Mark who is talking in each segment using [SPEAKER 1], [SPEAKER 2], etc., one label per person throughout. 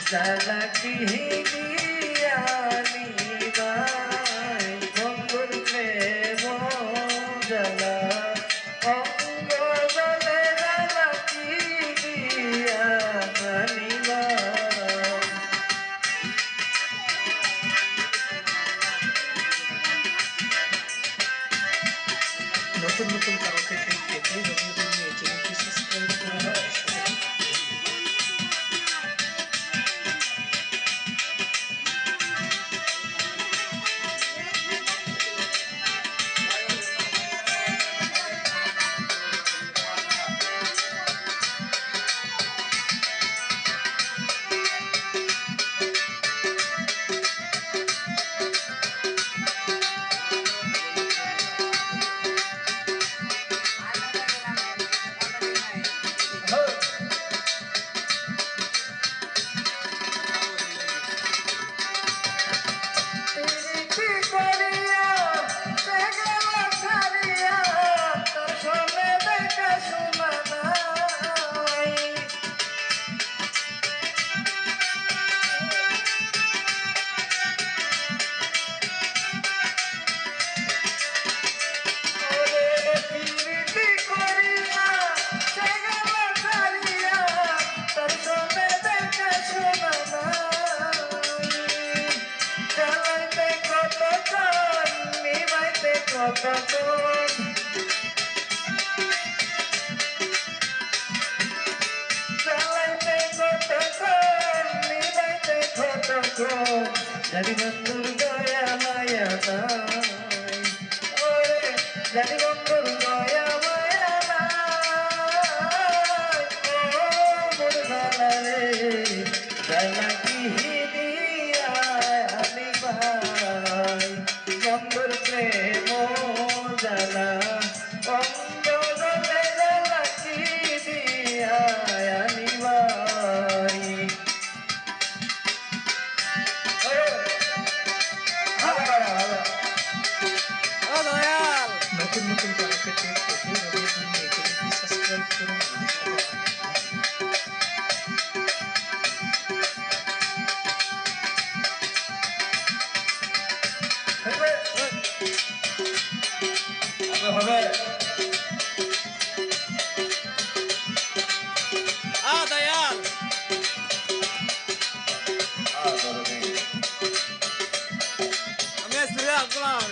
[SPEAKER 1] চালাকি দিয়ানি ভাই বন্ধুর প্রেম জ্বালা অঙ্গ জলে চালাকি দিয়ানি ভাই। নতুন নতুন কারোকে পেতে রবীন্দ্র নিয়ে চ্যানেলটি সাবস্ক্রাইব করে আমাদের সাথে jadi bangkur gaya maya nai ore jadi bangkur gaya maya nai oh murhala re jalaki hidiya ani bhai bangkur premo jala ongo jale jalaki diya ani bhai নতুন নতুন কারোকে পেতে রবীন্দ্র নিয়ে চ্যানেলটি সাবস্ক্রাইব করুন আমাদের সাথে হবে দয়াল আমি আসলে আসলাম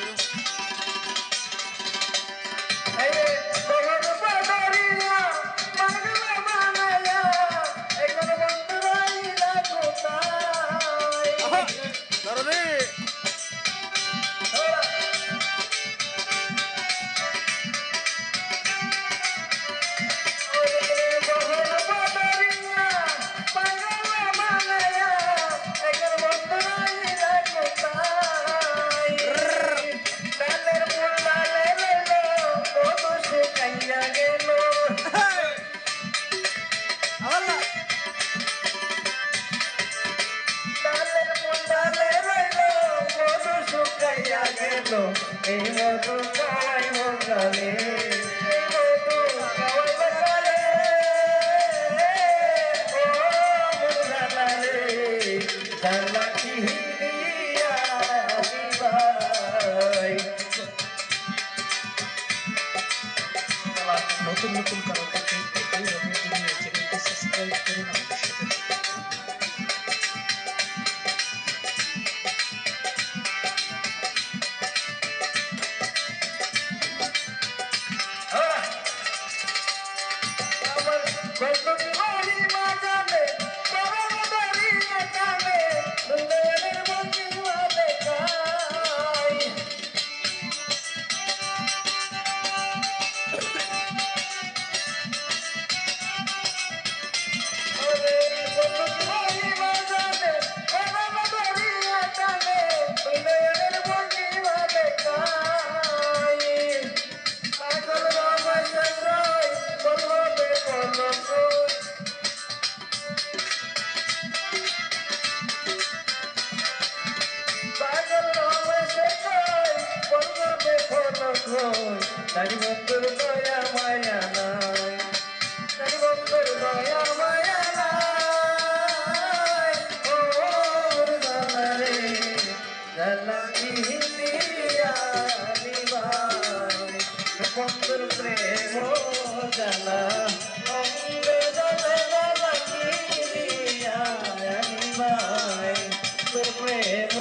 [SPEAKER 1] এই মতো চাই মঙ্গলে এই মতো কাওয়ালে ও মুরালে জালাকি হিদিয়া দিবাই নতুন নতুন কারোকে পেতে রবীন্দ্র নিয়ে চ্যানেলটি সাবস্ক্রাইব করুন আমাদের সাথে জালা অঙ্গে জলে লাগিয়া নিবাই তোর প্রেম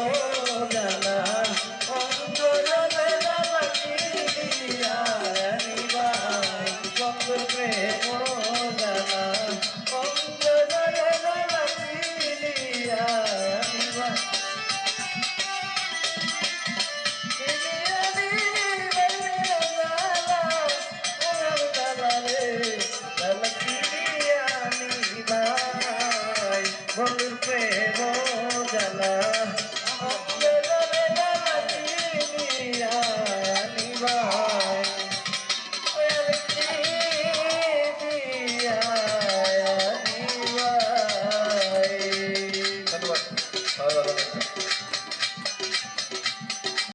[SPEAKER 1] জালা অঙ্গ জলে লাগিয়া নিবাই তোর প্রেম জালা অঙ্গ জলে লাগিয়া নিবাই বন্ধুর প্রেম জালা